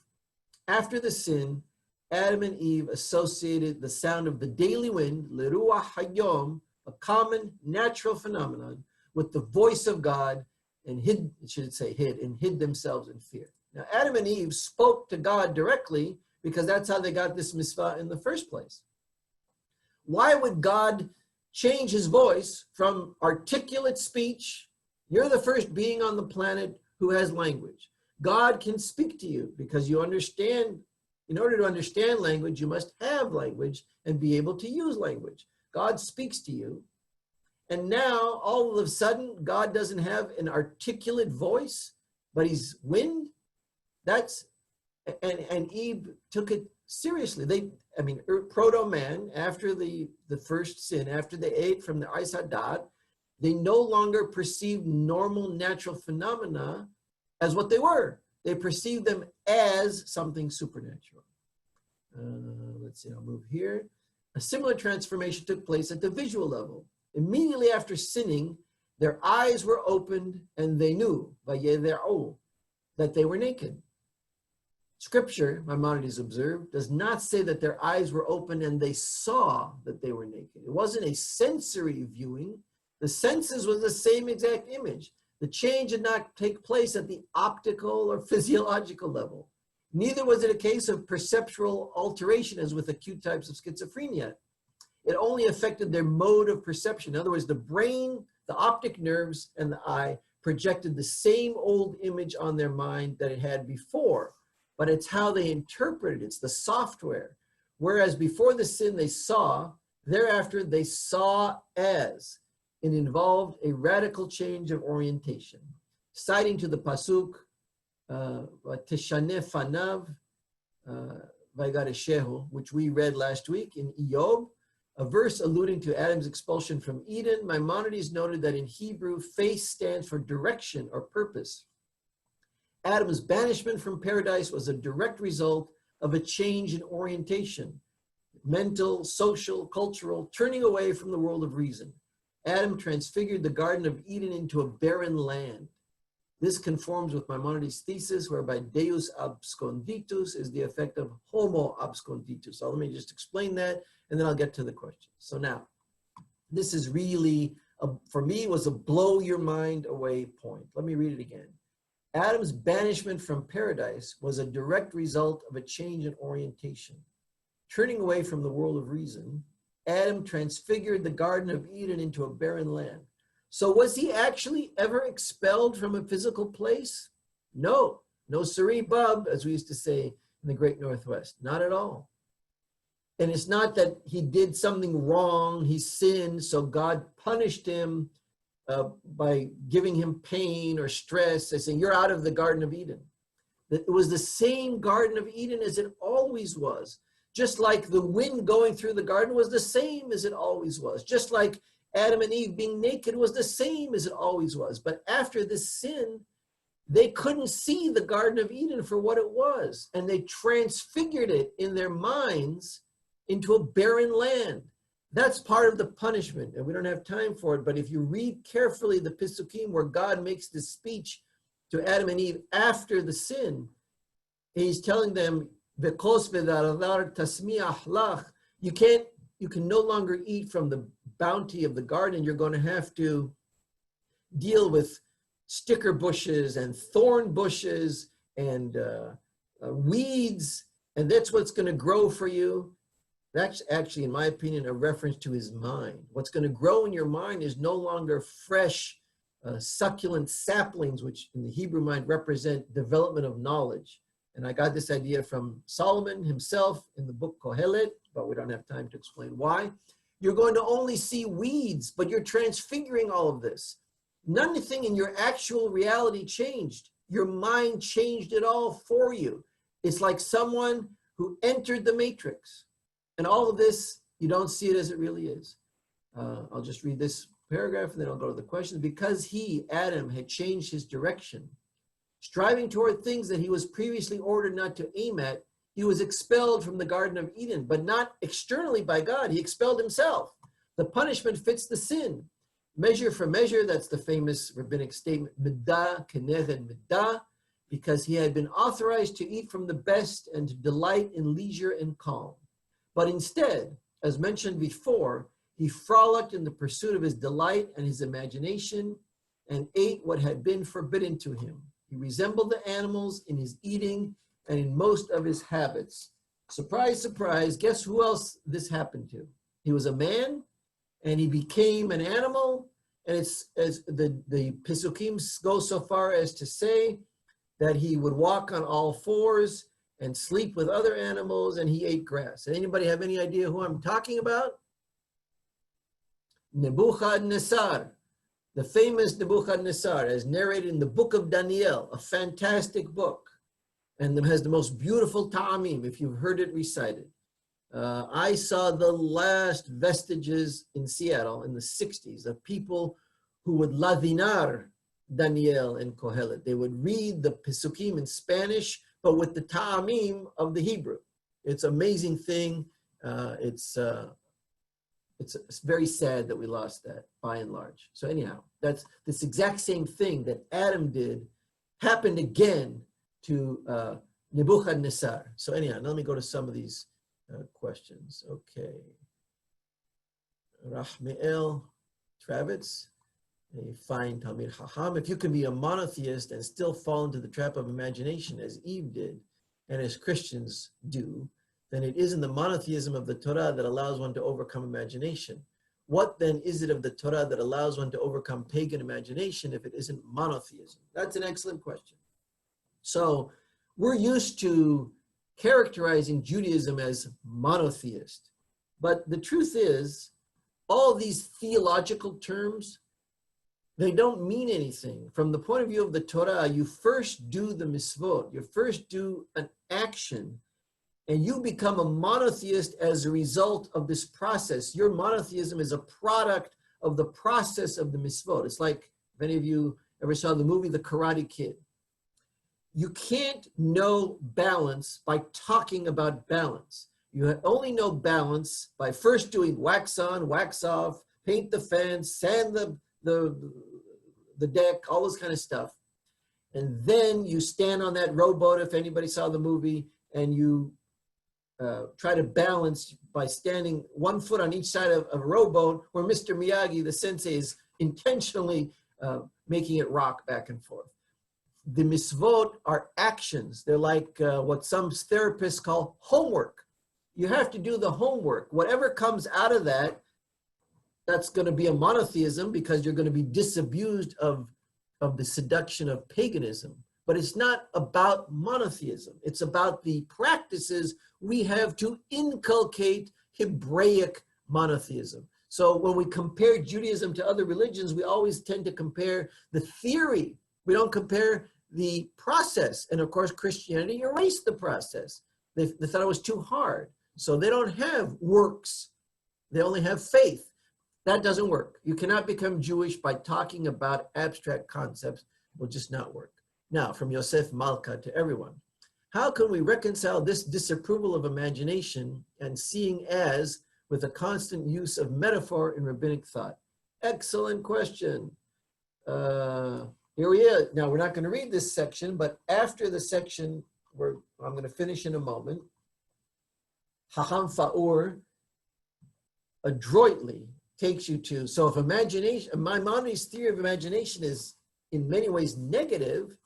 After the sin, Adam and Eve associated the sound of the daily wind, Leruah Hayom, a common natural phenomenon, with the voice of God and hid themselves in fear. Now, Adam and Eve spoke to God directly because that's how they got this mitzvah in the first place. Why would God change his voice from articulate speech? You're the first being on the planet who has language. God can speak to you because you understand. In order to understand language, you must have language and be able to use language. God speaks to you. And now, all of a sudden, God doesn't have an articulate voice, but he's wind. And Eve took it seriously. Proto-man, after the first sin, after they ate from the Eis Hadat, they no longer perceived normal natural phenomena as what they were. They perceived them as something supernatural. Let's see, I'll move here. A similar transformation took place at the visual level. Immediately after sinning, their eyes were opened and they knew, that they were naked. Scripture, Maimonides observed, does not say that their eyes were open and they saw that they were naked. It wasn't a sensory viewing. The senses was the same exact image. The change did not take place at the optical or physiological level. Neither was it a case of perceptual alteration as with acute types of schizophrenia. It only affected their mode of perception. In other words, the brain, the optic nerves, and the eye projected the same old image on their mind that it had before, but it's how they interpreted it. It's the software. Whereas before the sin they saw, thereafter they saw as. It involved a radical change of orientation. Citing to the pasuk, Teshaneh fanav vaygareshehu, which we read last week in Eob, a verse alluding to Adam's expulsion from Eden, Maimonides noted that in Hebrew, face stands for direction or purpose. Adam's banishment from paradise was a direct result of a change in orientation, mental, social, cultural, turning away from the world of reason. Adam transfigured the Garden of Eden into a barren land. This conforms with Maimonides' thesis, whereby Deus absconditus is the effect of homo absconditus. So let me just explain that, and then I'll get to the question. So now, this is really, for me, was a blow your mind away point. Let me read it again. Adam's banishment from paradise was a direct result of a change in orientation. Turning away from the world of reason, Adam transfigured the Garden of Eden into a barren land. So was he actually ever expelled from a physical place? No, no siree bub, as we used to say in the Great Northwest, not at all. And it's not that he did something wrong, he sinned, so God punished him by giving him pain or stress, and saying, you're out of the Garden of Eden. It was the same Garden of Eden as it always was. Just like the wind going through the garden was the same as it always was. Just like Adam and Eve being naked was the same as it always was. But after this sin, they couldn't see the Garden of Eden for what it was. And they transfigured it in their minds into a barren land. That's part of the punishment. And we don't have time for it. But if you read carefully the Pisukim where God makes this speech to Adam and Eve after the sin, he's telling them, you you can no longer eat from the bounty of the garden. You're going to have to deal with sticker bushes and thorn bushes and weeds, and that's what's going to grow for you. That's actually, in my opinion, a reference to his mind. What's going to grow in your mind is no longer fresh, succulent saplings, which in the Hebrew mind represent development of knowledge. And I got this idea from Solomon himself in the book Kohelet, but we don't have time to explain why. You're going to only see weeds, but you're transfiguring all of this. Nothing in your actual reality changed. Your mind changed it all for you. It's like someone who entered the matrix. And all of this, you don't see it as it really is. I'll just read this paragraph and then I'll go to the questions. Because he, Adam, had changed his direction, striving toward things that he was previously ordered not to aim at, he was expelled from the Garden of Eden, but not externally by God. He expelled himself. The punishment fits the sin. Measure for measure, that's the famous rabbinic statement, midah keneged midah, because he had been authorized to eat from the best and to delight in leisure and calm. But instead, as mentioned before, he frolicked in the pursuit of his delight and his imagination and ate what had been forbidden to him. He resembled the animals in his eating and in most of his habits. Surprise, surprise, guess who else this happened to? He was a man and he became an animal, and it's as the Pesukim go so far as to say that he would walk on all fours and sleep with other animals, and he ate grass. Anybody have any idea who I'm talking about? Nebuchadnezzar, the famous Nebuchadnezzar, as narrated in the book of Daniel, a fantastic book, and it has the most beautiful ta'amim, if you've heard it recited. I saw the last vestiges in Seattle in the 60s of people who would ladinar Daniel and Kohelet. They would read the Pesukim in Spanish, but with the ta'amim of the Hebrew. It's an amazing thing. It's very sad that we lost that, by and large. So anyhow, that's this exact same thing that Adam did happened again to Nebuchadnezzar. So anyhow, let me go to some of these questions. Okay. Rahmiel Travitz, a fine Talmid Chacham. If you can be a monotheist and still fall into the trap of imagination as Eve did, and as Christians do, then it isn't the monotheism of the Torah that allows one to overcome imagination. What then is it of the Torah that allows one to overcome pagan imagination if it isn't monotheism? That's an excellent question. So we're used to characterizing Judaism as monotheist, but the truth is, all these theological terms, they don't mean anything. From the point of view of the Torah, you first do the mitzvot, you first do an action, and you become a monotheist as a result of this process. Your monotheism is a product of the process of the mitzvot. It's like, if any of you ever saw the movie The Karate Kid. You can't know balance by talking about balance. You only know balance by first doing wax on, wax off, paint the fence, sand the deck, all this kind of stuff. And then you stand on that rowboat, if anybody saw the movie, and you try to balance by standing one foot on each side of a rowboat, where Mr. Miyagi, the sensei, is intentionally making it rock back and forth. The mitzvot are actions. They're like what some therapists call homework. You have to do the homework. Whatever comes out of that, that's going to be a monotheism because you're going to be disabused of the seduction of paganism. But it's not about monotheism. It's about the practices we have to inculcate Hebraic monotheism. So when we compare Judaism to other religions, we always tend to compare the theory. We don't compare the process. And of course, Christianity erased the process. They thought it was too hard. So they don't have works. They only have faith. That doesn't work. You cannot become Jewish by talking about abstract concepts. It will just not work. Now, from Yosef Malka to everyone, how can we reconcile this disapproval of imagination and seeing as with a constant use of metaphor in rabbinic thought? Excellent question. Here we are. Now, we're not going to read this section, but after the section, I'm going to finish in a moment. Hakham Faur adroitly takes you to, so if imagination, Maimonides' theory of imagination is in many ways negative,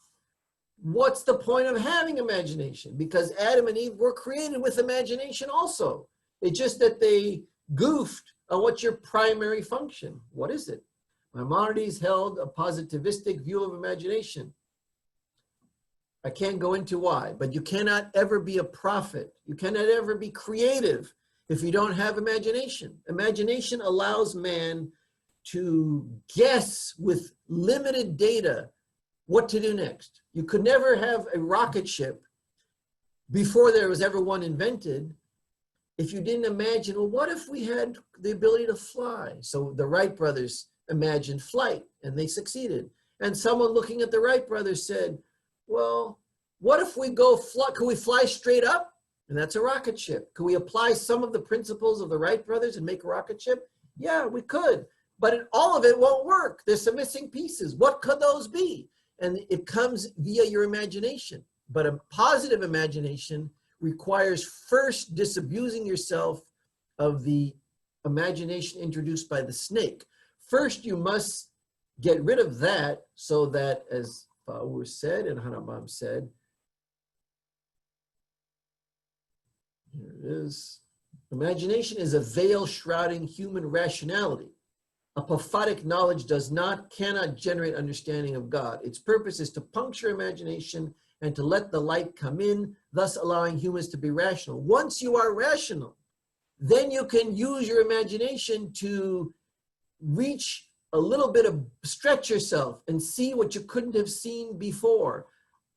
what's the point of having imagination? Because Adam and Eve were created with imagination also. It's just that they goofed on what's your primary function. What is it? Maimonides held a positivistic view of imagination. I can't go into why, but you cannot ever be a prophet. You cannot ever be creative if you don't have imagination. Imagination allows man to guess with limited data what to do next. You could never have a rocket ship before there was ever one invented if you didn't imagine, well, what if we had the ability to fly? So the Wright brothers imagined flight and they succeeded. And someone looking at the Wright brothers said, well, what if we go fly, could we fly straight up? And that's a rocket ship. Could we apply some of the principles of the Wright brothers and make a rocket ship? Yeah, we could, but all of it won't work. There's some missing pieces. What could those be? And it comes via your imagination. But a positive imagination requires first disabusing yourself of the imagination introduced by the snake. First, you must get rid of that so that, as Faur said and Harambam said, here it is, imagination is a veil shrouding human rationality. Apophatic knowledge cannot generate understanding of God. Its purpose is to puncture imagination and to let the light come in, thus allowing humans to be rational. Once you are rational, then you can use your imagination to reach a little bit of, stretch yourself and see what you couldn't have seen before.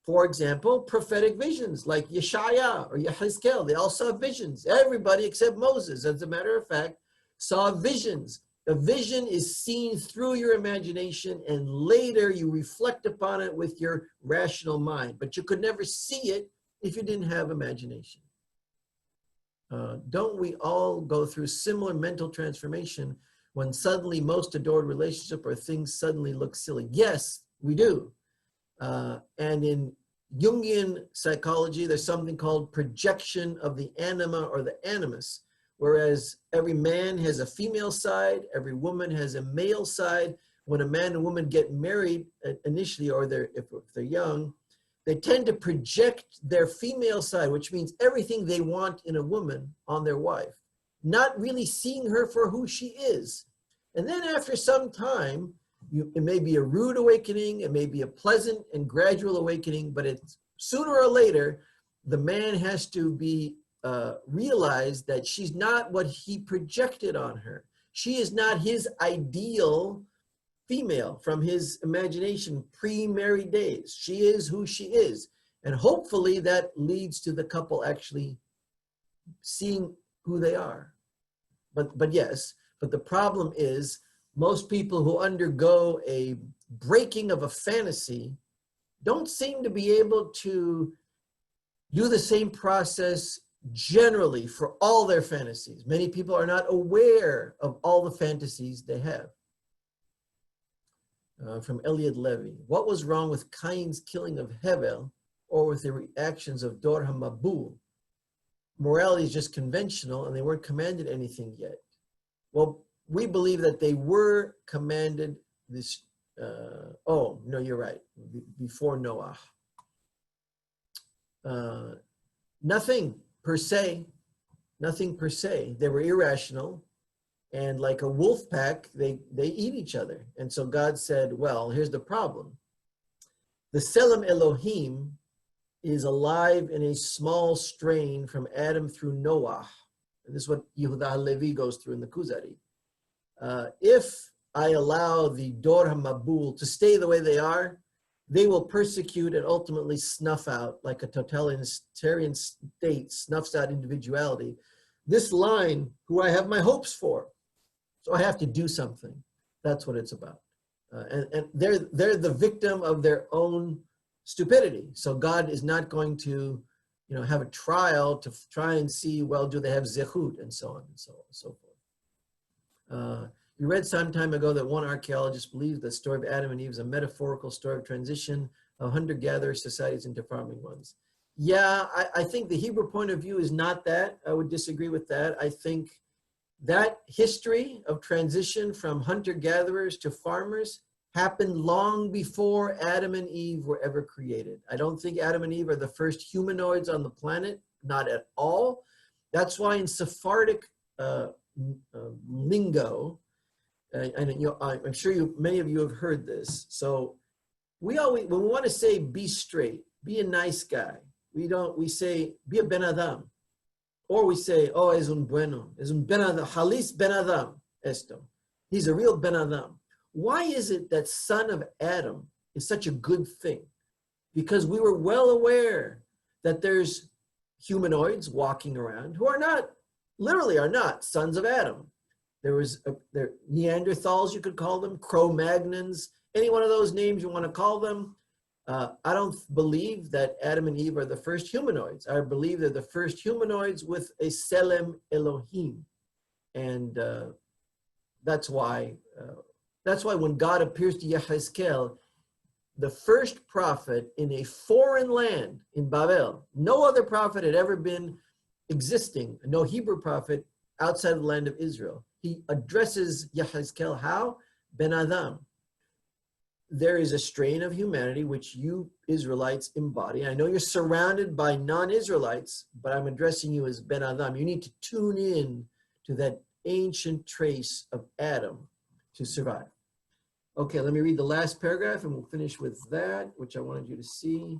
For example, prophetic visions like Yeshaya or Yehezkel, they all saw visions. Everybody except Moses, as a matter of fact, saw visions. A vision is seen through your imagination and later you reflect upon it with your rational mind. But you could never see it if you didn't have imagination. Don't we all go through similar mental transformation when suddenly most adored relationship or things suddenly look silly? Yes, we do. And in Jungian psychology, there's something called projection of the anima or the animus. Whereas every man has a female side, every woman has a male side. When a man and woman get married initially, or if they're young, they tend to project their female side, which means everything they want in a woman on their wife, not really seeing her for who she is. And then after some time, it may be a rude awakening, it may be a pleasant and gradual awakening, but it's sooner or later, the man has to be realize that she's not what he projected on her. She is not his ideal female from his imagination pre-married days. She is who she is. And hopefully that leads to the couple actually seeing who they are. But yes, but the problem is most people who undergo a breaking of a fantasy don't seem to be able to do the same process generally for all their fantasies. Many people are not aware of all the fantasies they have. From Eliot Levy, what was wrong with Cain's killing of Hevel or with the reactions of Dor HaMabul? Morality is just conventional and they weren't commanded anything yet. Well, we believe that they were commanded this, oh, no, you're right, before Noah. Nothing per se. They were irrational. And like a wolf pack, they eat each other. And so God said, well, here's the problem. The Selim Elohim is alive in a small strain from Adam through Noah. And this is what Yehuda HaLevi goes through in the Kuzari. If I allow the Dor HaMabul to stay the way they are, they will persecute and ultimately snuff out, like a totalitarian state snuffs out individuality. This line, who I have my hopes for, so I have to do something. That's what it's about. And they're the victim of their own stupidity. So God is not going to, have a trial to try and see, well, do they have zechut and so on and so on and so forth. You read some time ago that one archaeologist believes the story of Adam and Eve is a metaphorical story of transition of hunter-gatherer societies into farming ones. Yeah, I think the Hebrew point of view is not that. I would disagree with that. I think that history of transition from hunter-gatherers to farmers happened long before Adam and Eve were ever created. I don't think Adam and Eve are the first humanoids on the planet, not at all. That's why in Sephardic lingo, and I'm sure many of you have heard this. So we always, when we want to say be straight, be a nice guy, we say be a ben adam, or we say oh es un bueno, es un ben adam, halis ben adam esto. He's a real ben adam. Why is it that son of Adam is such a good thing? Because we were well aware that there's humanoids walking around who are not, literally are not sons of Adam. There Neanderthals, you could call them, Cro-Magnons, any one of those names you want to call them. I don't believe that Adam and Eve are the first humanoids. I believe they're the first humanoids with a Selem Elohim. And that's why when God appears to Yehezkel, the first prophet in a foreign land in Babel, no other prophet had ever been existing, no Hebrew prophet outside of the land of Israel. He addresses Yehezkel how? Ben Adam. There is a strain of humanity which you Israelites embody. I know you're surrounded by non-Israelites, but I'm addressing you as Ben Adam. You need to tune in to that ancient trace of Adam to survive. Okay, let me read the last paragraph and we'll finish with that, which I wanted you to see.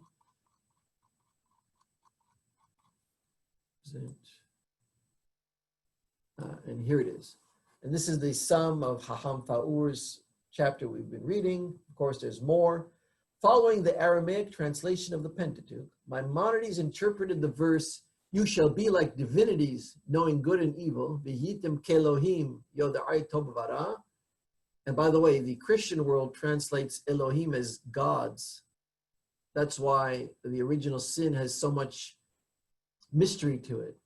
And here it is. And this is the sum of Hakham Faur's chapter we've been reading. Of course, there's more. Following the Aramaic translation of the Pentateuch, Maimonides interpreted the verse, "You shall be like divinities, knowing good and evil, vihitim kelohim yoda'ai tov v'ra." And by the way, the Christian world translates Elohim as gods. That's why the original sin has so much mystery to it.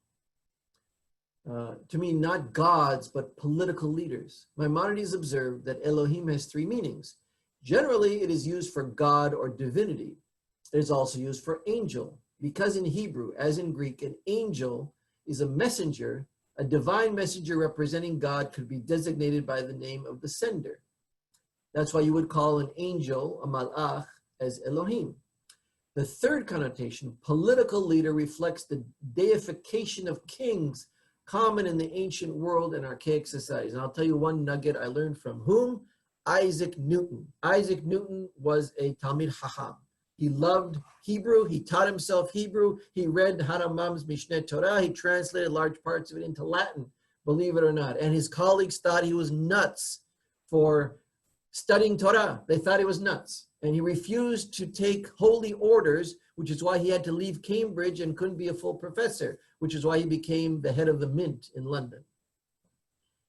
To mean not gods, but political leaders. Maimonides observed that Elohim has three meanings. Generally, it is used for God or divinity. It is also used for angel, because in Hebrew, as in Greek, an angel is a messenger. A divine messenger representing God could be designated by the name of the sender. That's why you would call an angel, a malach, as Elohim. The third connotation, political leader, reflects the deification of kings common in the ancient world and archaic societies. And I'll tell you one nugget I learned from whom? Isaac Newton. Isaac Newton was a Talmid Chacham. He loved Hebrew. He taught himself Hebrew. He read Harambam's Mishneh Torah. He translated large parts of it into Latin, believe it or not. And his colleagues thought he was nuts for studying Torah. They thought he was nuts. And he refused to take holy orders, which is why he had to leave Cambridge and couldn't be a full professor, which is why he became the head of the mint in London.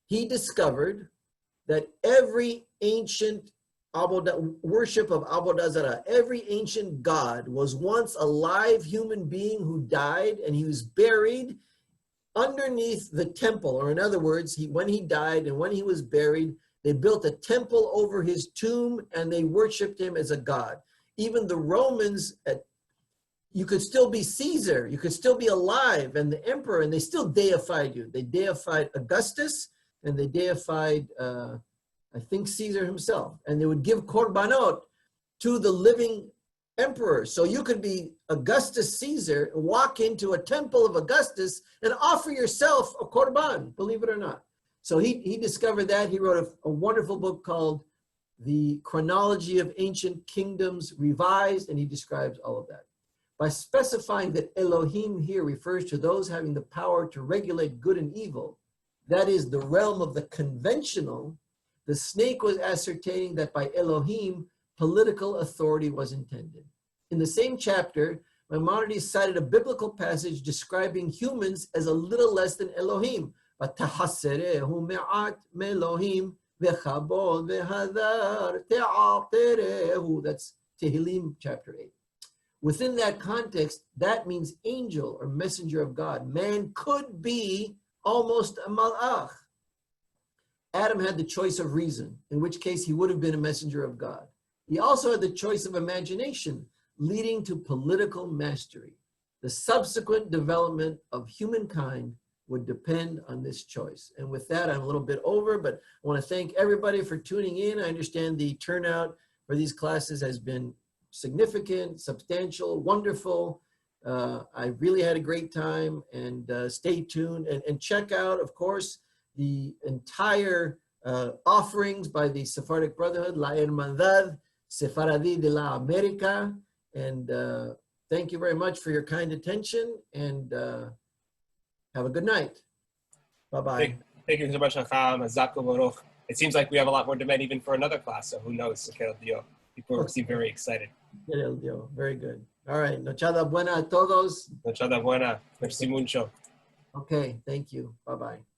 He discovered that every ancient worship of Avodah Zarah, every ancient god was once a live human being who died, and he was buried underneath the temple. Or in other words, when he died and when he was buried, they built a temple over his tomb and they worshiped him as a god. Even the Romans, you could still be Caesar, you could still be alive and the emperor, and they still deified you. They deified Augustus and they deified, I think, Caesar himself. And they would give korbanot to the living emperor. So you could be Augustus Caesar, walk into a temple of Augustus and offer yourself a korban, believe it or not. So he discovered that. He wrote a wonderful book called The Chronology of Ancient Kingdoms Revised, and he describes all of that. By specifying that Elohim here refers to those having the power to regulate good and evil, that is the realm of the conventional, the snake was ascertaining that by Elohim, political authority was intended. In the same chapter, Maimonides cited a biblical passage describing humans as a little less than Elohim. That's Tehillim chapter 8. Within that context, that means angel or messenger of God. Man could be almost a malach. Adam had the choice of reason, in which case he would have been a messenger of God. He also had the choice of imagination, leading to political mastery. The subsequent development of humankind would depend on this choice. And with that, I'm a little bit over, but I want to thank everybody for tuning in. I understand the turnout for these classes has been significant, substantial, wonderful. I really had a great time, and stay tuned and check out, of course, the entire offerings by the Sephardic Brotherhood, La Hermandad Sefaradi de la America. And thank you very much for your kind attention, and have a good night. Bye-bye. Thank you so much, Hakham. Hazak u'Baruch. It seems like we have a lot more demand even for another class, so who knows? People seem very excited. Very good. All right. Nochada buena a todos. Nochada buena. Merci mucho. Okay. Thank you. Bye-bye.